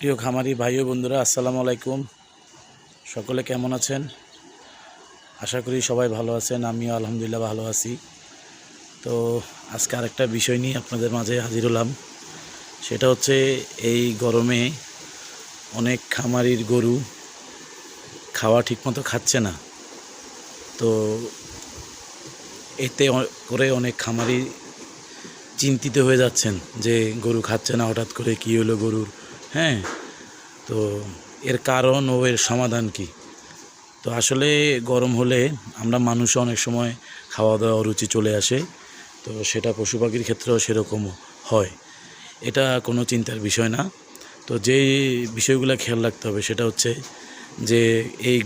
প্রিয় খামারি ভাই ও বন্ধুরা, আসসালামু আলাইকুম। সকলে কেমন আছেন? আশা করি সবাই ভালো আছেন। আমিও আলহামদুলিল্লাহ ভালো আছি। তো আজকে আরেকটা বিষয় নিয়ে আপনাদের মাঝে হাজির হলাম। সেটা হচ্ছে এই গরমে অনেক খামারির গরু খাওয়া ঠিকমতো খাচ্ছে না। তো এতে করে অনেক খামারি চিন্তিত হয়ে যাচ্ছেন যে গরু খাচ্ছে না, হঠাৎ করে কী হলো গরুর। হ্যাঁ, তো এর কারণ ও এর সমাধান কী? তো আসলে গরম হলে আমরা মানুষ অনেক সময় খাওয়া দাওয়া রুচি চলে আসে। তো সেটা পশু পাখির ক্ষেত্রেও সেরকম হয়। এটা কোনো চিন্তার বিষয় না। তো যেই বিষয়গুলো খেয়াল রাখতে হবে সেটা হচ্ছে যে এই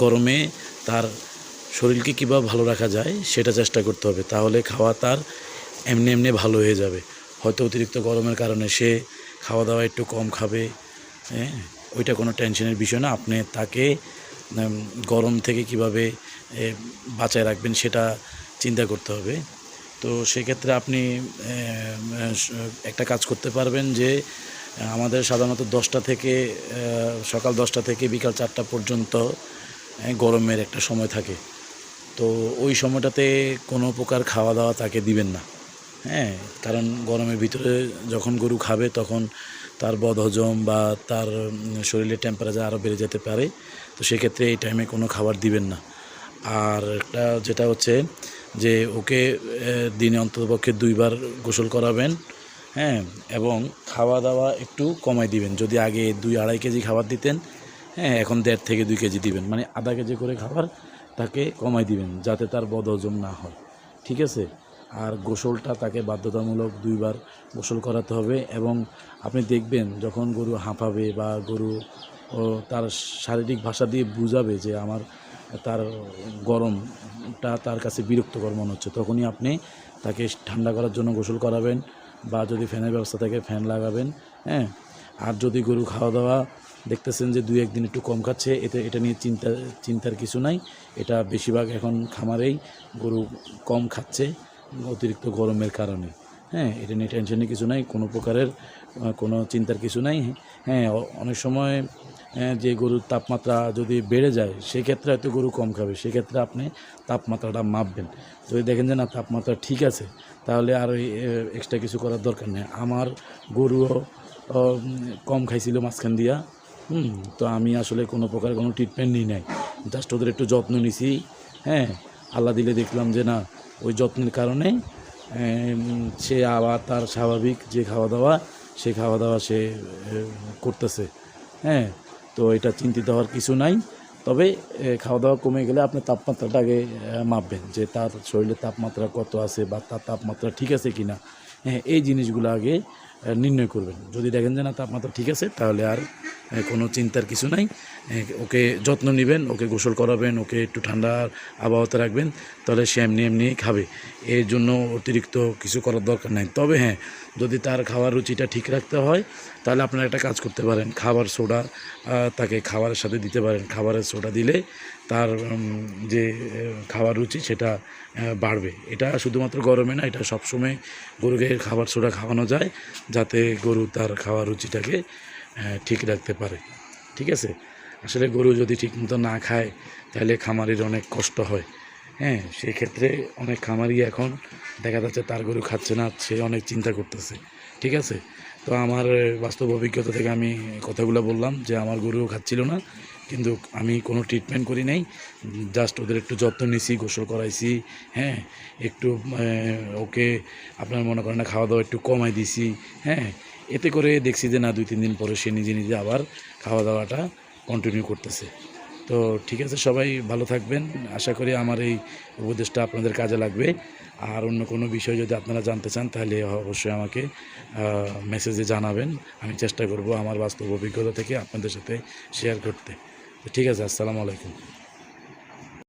গরমে তার শরীরকে কীভাবে ভালো রাখা যায় সেটা চেষ্টা করতে হবে। তাহলে খাওয়া তার এমনি এমনি ভালো হয়ে যাবে। হয়তো অতিরিক্ত গরমের কারণে সে খাওয়া দাওয়া একটু কম খাবে, হ্যাঁ, ওইটা কোনো টেনশনের বিষয় না। আপনি তাকে গরম থেকে কিভাবে বাঁচায় রাখবেন সেটা চিন্তা করতে হবে। তো সেক্ষেত্রে আপনি একটা কাজ করতে পারবেন যে আমাদের সাধারণত 10টা থেকে সকাল 10টা থেকে বিকাল 4টা পর্যন্ত গরমের একটা সময় থাকে। তো ওই সময়টাতে কোনো প্রকার খাওয়া দাওয়া তাকে দিবেন না। হ্যাঁ, কারণ গরমের ভিতরে যখন গরু খাবে তখন তার বদহজম বা তার শরীরের টেম্পারেচার আরও বেড়ে যেতে পারে। তো সেক্ষেত্রে এই টাইমে কোনো খাবার দিবেন না। আর একটা যেটা হচ্ছে যে ওকে দিনে অন্ততপক্ষে 2 বার গোসল করাবেন, হ্যাঁ, এবং খাওয়া দাওয়া একটু কমাই দিবেন। যদি আগে 2-2.5 কেজি খাবার দিতেন, হ্যাঁ, এখন 1.5 থেকে 2 কেজি দিবেন, মানে আধা কেজি করে খাবার তাকে কমাই দিবেন যাতে তার বদহজম না হয়। ঠিক আছে? আর গোসলটা তাকে বাধ্যতামূলক 2 বার গোসল করাতে হবে। এবং আপনি দেখবেন যখন গরু হাঁপাবে বা গরু তার শারীরিক ভাষা দিয়ে বুঝাবে যে তার গরমটা তার কাছে বিরক্তকর মনে হচ্ছে, তখনই আপনি তাকে ঠান্ডা করার জন্য গোসল করাবেন বা যদি ফ্যানের ব্যবস্থা থাকে ফ্যান লাগাবেন। হ্যাঁ, আর যদি গরু খাওয়া দাওয়া দেখতেছেন যে 2-1 দিন একটু কম খাচ্ছে, এটা নিয়ে চিন্তার কিছু নাই। এটা বেশিরভাগ এখন খামারেই গরু কম খাচ্ছে অতিরিক্ত গরমের কারণে। হ্যাঁ, এটা নিয়ে টেনশনের কিছু নাই, কোনো প্রকারের কোনো চিন্তার কিছু নাই। হ্যাঁ, অনেক সময় যে গরুর তাপমাত্রা যদি বেড়ে যায় সেক্ষেত্রে হয়তো গরু কম খাবে। সেক্ষেত্রে আপনি তাপমাত্রাটা মাপবেন। যদি দেখেন যে না তাপমাত্রা ঠিক আছে, তাহলে আর ওই এক্সট্রা কিছু করার দরকার নেই। আমার গরুও কম খাইছিল মাঝখান দিয়া। তো আমি আসলে কোনো প্রকার কোনো ট্রিটমেন্ট নিই নাই, জাস্ট ওদের একটু যত্ন নিছি। হ্যাঁ, আল্লাহ দিলে দেখলাম যে না ওই যত্নের কারণে সে আবার তার স্বাভাবিক যে খাওয়া দাওয়া সে খাওয়া দাওয়া সে করতেছে। হ্যাঁ, তো এটা চিন্তিত হওয়ার কিছু নাই। তবে খাওয়া দাওয়া কমে গেলে আপনি তাপমাত্রাটা আগে মাপবেন যে তার শরীরের তাপমাত্রা কত আছে বা তার তাপমাত্রা ঠিক আছে কি না। হ্যাঁ, এই জিনিসগুলো আগে নির্ণয় করবেন। যদি দেখেন যে না তাপমাত্রা ঠিক আছে, তাহলে আর কোনো চিন্তার কিছু নাই। ওকে যত্ন নেবেন, ওকে গোসল করাবেন, ওকে একটু ঠান্ডা আবহাওয়াতে রাখবেন, তাহলে সে এমনি এমনি খাবে। এর জন্য অতিরিক্ত কিছু করার দরকার নাই। তবে হ্যাঁ, যদি তার খাওয়ার রুচিটা ঠিক রাখতে হয় তাহলে আপনারা একটা কাজ করতে পারেন, খাবার সোডা তাকে খাবারের সাথে দিতে পারেন। খাবারের সোডা দিলে তার যে খাওয়ার রুচি সেটা বাড়বে। এটা শুধুমাত্র গরমে না, এটা সবসময় গরুকে খাবার সোডা খাওয়ানো যায় যাতে গরু তার খাওয়ার রুচিটাকে ঠিক রাখতে পারে। ঠিক আছে? আসলে গরু যদি ঠিকমতো না খায় তাহলে খামারির অনেক কষ্ট হয়। হ্যাঁ, সেই ক্ষেত্রে অনেক খামারি এখন দেখা যাচ্ছে তার গরু খাচ্ছে না, সে অনেক চিন্তা করতেছে। ঠিক আছে? তো আমার বাস্তব অভিজ্ঞতা থেকে আমি কথাগুলো বললাম যে আমার গরুও খাচ্ছিল না, কিন্তু আমি কোনো ট্রিটমেন্ট করি নাই, জাস্ট ওদের একটু যত্ন নিছি, গোসল করাইছি। হ্যাঁ, একটু ওকে আপনার মনে করেন না খাওয়া দাওয়া একটু কমাই দিছি। হ্যাঁ, এতে করে দেখছি যে না 2-3 দিন পরে সে নিজে নিজে আবার খাওয়া দাওয়াটা কন্টিনিউ করতেছে। তো ঠিক আছে, সবাই ভালো থাকবেন। আশা করি আমার এই উপদেশটা আপনাদের কাজে লাগবে। আর অন্য কোনো বিষয় যদি আপনারা জানতে চান তাহলে অবশ্যই আমাকে মেসেজে জানাবেন। আমি চেষ্টা করব আমার বাস্তব অভিজ্ঞতা থেকে আপনাদের সাথে শেয়ার করতে। তো ঠিক আছে, আসসালামু আলাইকুম।